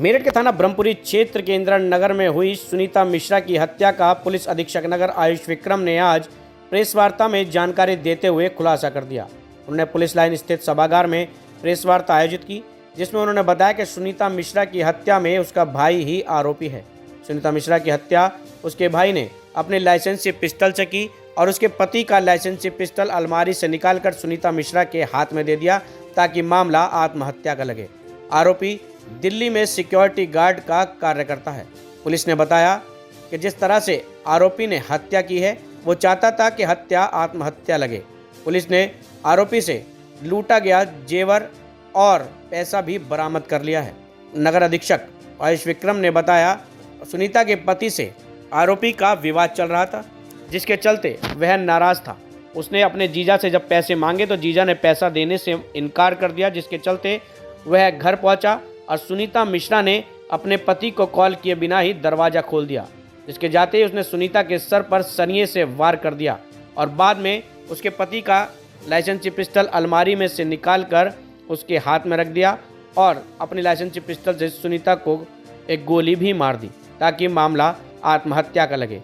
मेरठ के थाना ब्रह्मपुरी क्षेत्र के इंदिरा नगर में हुई सुनीता मिश्रा की हत्या का पुलिस अधीक्षक नगर आयुष विक्रम ने आज प्रेस वार्ता में जानकारी देते हुए खुलासा कर दिया। उन्होंने पुलिस लाइन स्थित सभागार में प्रेस वार्ता आयोजित की, जिसमें उन्होंने बताया कि सुनीता मिश्रा की हत्या में उसका भाई ही आरोपी है। सुनीता मिश्रा की हत्या उसके भाई ने अपने लाइसेंस से पिस्टल से की और उसके पति का लाइसेंस से पिस्टल अलमारी से निकालकर सुनीता मिश्रा के हाथ में दे दिया ताकि मामला आत्महत्या का लगे। आरोपी दिल्ली में सिक्योरिटी गार्ड का कार्य करता है। पुलिस ने बताया कि जिस तरह से आरोपी ने हत्या की है वो चाहता था कि हत्या आत्महत्या लगे। पुलिस ने आरोपी से लूटा गया जेवर और पैसा भी बरामद कर लिया है। नगर अधीक्षक आयुष विक्रम ने बताया, सुनीता के पति से आरोपी का विवाद चल रहा था, जिसके चलते वह नाराज था। उसने अपने जीजा से जब पैसे मांगे तो जीजा ने पैसा देने से इनकार कर दिया, जिसके चलते वह घर पहुंचा और सुनीता मिश्रा ने अपने पति को कॉल किए बिना ही दरवाज़ा खोल दिया, जिसके जाते ही उसने सुनीता के सर पर सरिये से वार कर दिया और बाद में उसके पति का लाइसेंसी पिस्टल अलमारी में से निकाल कर उसके हाथ में रख दिया और अपनी लाइसेंसी पिस्टल से सुनीता को एक गोली भी मार दी ताकि मामला आत्महत्या का लगे।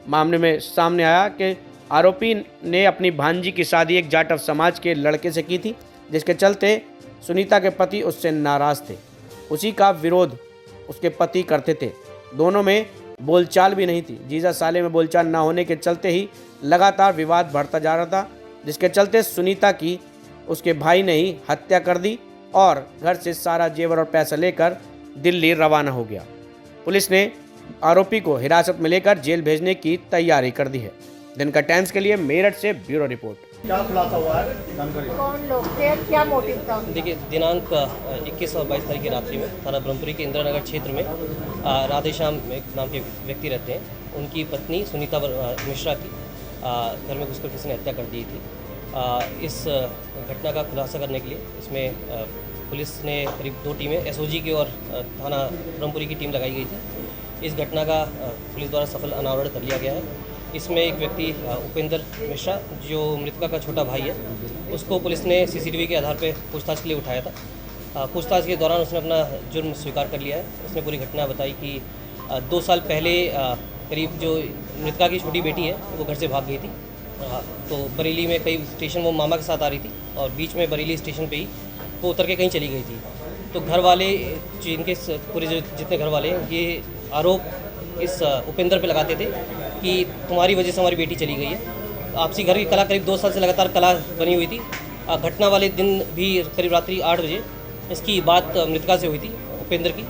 मामले में सामने आया कि आरोपी ने अपनी भांजी की शादी एक जाटव समाज के लड़के से की थी, जिसके चलते सुनीता के पति उससे नाराज थे। उसी का विरोध उसके पति करते थे। दोनों में बोलचाल भी नहीं थी। जीजा साले में बोलचाल ना होने के चलते ही लगातार विवाद बढ़ता जा रहा था, जिसके चलते सुनीता की उसके भाई ने ही हत्या कर दी और घर से सारा जेवर और पैसा लेकर दिल्ली रवाना हो गया। पुलिस ने आरोपी को हिरासत में लेकर जेल भेजने की तैयारी कर दी है। दिन का टाइम्स के लिए मेरठ से ब्यूरो रिपोर्ट। क्या खुलासा हुआ है? कौन लोग थे, क्या मोटिव था? देखिए, दिनांक 21 और 22 तारीख की रात्रि में थाना ब्रह्मपुरी के इंदिरा नगर क्षेत्र में राधेश्याम नाम के व्यक्ति रहते हैं। उनकी पत्नी सुनीता मिश्रा की घर में घुसकर किसी ने हत्या कर दी थी। इस घटना का खुलासा करने के लिए इसमें पुलिस ने करीब 2 टीमें एसओजी की और थाना ब्रह्मपुरी की टीम लगाई गई थी। इस घटना का पुलिस द्वारा सफल अनावरण कर लिया गया है। इसमें एक व्यक्ति उपेंद्र मिश्रा, जो मृतका का छोटा भाई है, उसको पुलिस ने सीसीटीवी के आधार पर पूछताछ के लिए उठाया था। पूछताछ के दौरान उसने अपना जुर्म स्वीकार कर लिया है। उसने पूरी घटना बताई कि 2 साल पहले करीब जो मृतका की छोटी बेटी है वो घर से भाग गई थी। तो बरेली में कई स्टेशन वो मामा के साथ आ रही थी और बीच में बरेली स्टेशन पे ही वो उतर के कहीं चली गई थी। तो घर वाले, जिनके पूरे जितने घर वाले हैं, ये आरोप इस उपेंद्र पे लगाते थे कि तुम्हारी वजह से हमारी बेटी चली गई है। आपसी घर की कला करीब 2 साल से लगातार कला बनी हुई थी। घटना वाले दिन भी करीब रात्रि 8 बजे इसकी बात मृतका से हुई थी, उपेंद्र की।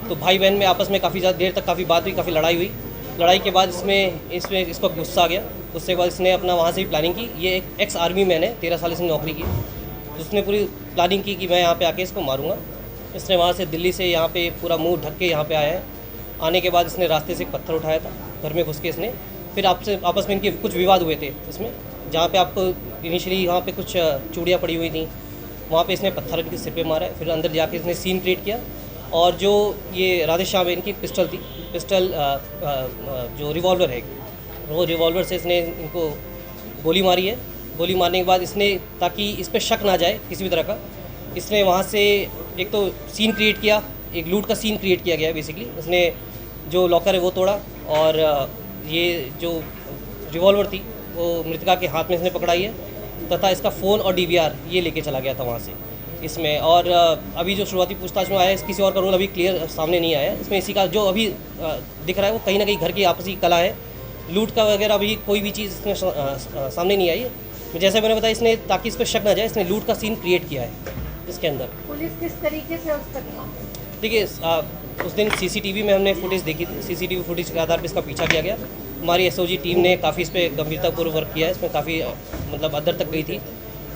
तो भाई बहन में आपस में काफ़ी ज़्यादा देर तक काफ़ी बात हुई, काफ़ी लड़ाई हुई। लड़ाई के बाद इसमें इसको गुस्सा आ गया। गुस्से के बाद इसने अपना वहाँ से भी प्लानिंग की। ये एक एक्स आर्मी मैन है, 13 साल इसने नौकरी की। तो उसने पूरी प्लानिंग की कि मैं यहाँ पे आके इसको मारूंगा। इसने वहाँ से दिल्ली से यहाँ पे पूरा मुंह ढक के यहाँ पे आया है। आने के बाद इसने रास्ते से एक पत्थर उठाया था, घर में घुस के इसने फिर आपस में इनके कुछ विवाद हुए थे इसमें, जहाँ पे आपको इनिशियली यहाँ पे कुछ चूड़ियाँ पड़ी हुई थी, वहाँ पे इसने पत्थर इनके सिर पे मारा है। फिर अंदर जाके इसने सीन क्रिएट किया और जो ये राधेश्याम है, इनकी पिस्टल थी, पिस्टल जो रिवॉल्वर है, वो रिवॉल्वर से इसने इनको गोली मारी है। गोली मारने के बाद इसने, ताकि इस पर शक ना जाए किसी भी तरह का, इसने वहाँ से एक तो सीन क्रिएट किया, एक लूट का सीन क्रिएट किया गया है। बेसिकली इसने जो लॉकर है वो तोड़ा और ये जो रिवॉल्वर थी वो मृतका के हाथ में इसने पकड़ाई है तथा इसका फ़ोन और DVR ये लेके चला गया था वहाँ से इसमें। और अभी जो शुरुआती पूछताछ में आया है, किसी और का रोल अभी क्लियर सामने नहीं आया है इसमें। इसी का जो अभी दिख रहा है वो कहीं ना कहीं घर की आपसी कला है। लूट का वगैरह अभी कोई भी चीज़ इसमें सामने नहीं आई है। जैसे मैंने बताया, इसने ताकि इस पर शक ना जाए, इसने लूट का सीन क्रिएट किया है इसके अंदर। पुलिस किस तरीके से उस तक? देखिए, उस दिन CCTV में हमने फुटेज देखी थी। CCTV फुटेज के आधार पर इसका पीछा किया गया। हमारी SOG टीम ने काफ़ी इस पर गंभीरतापूर्वक वर्क किया है। इसमें काफ़ी मतलब अंदर तक गई थी।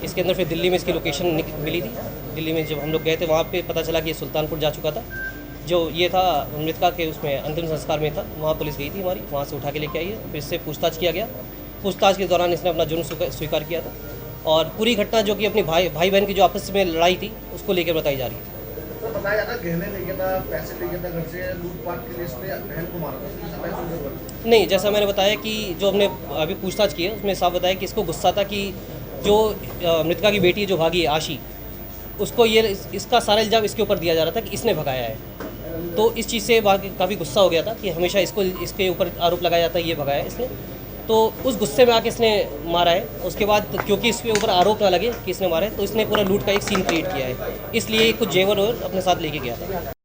इसके अंदर फिर दिल्ली में इसकी लोकेशन मिली थी। दिल्ली में जब हम लोग गए थे वहाँ पे पता चला कि ये सुल्तानपुर जा चुका था। जो ये था मृतका के उसमें अंतिम संस्कार में था, वहाँ पुलिस गई थी हमारी, वहाँ से उठा के लेके आई है। फिर इससे पूछताछ किया गया। पूछताछ के दौरान इसने अपना जुर्म स्वीकार किया था और पूरी घटना जो कि अपनी भाई बहन की जो आपस में लड़ाई थी उसको लेकर बताई जा रही है। तो बताया जाता है गहने ले गया था, पैसे ले गया था घर से, लूटपाट के लिए इसने बहन को मारा था। नहीं, जैसा मैंने बताया कि जो हमने अभी पूछताछ की है उसमें साफ बताया कि इसको गुस्सा था कि जो मृतका की बेटी जो भागी है आशी, उसको ये इसका सारा इल्ज़ाम इसके ऊपर दिया जा रहा था कि इसने भगाया है। तो इस चीज़ से काफ़ी गुस्सा हो गया था कि हमेशा इसके ऊपर आरोप लगाया जाता है ये भगाया इसने। तो उस गुस्से में आके इसने मारा है। उसके बाद क्योंकि इसके ऊपर आरोप ना लगे कि इसने मारा है, तो इसने पूरा लूट का एक सीन क्रिएट किया है, इसलिए कुछ जेवर और अपने साथ लेके गया था।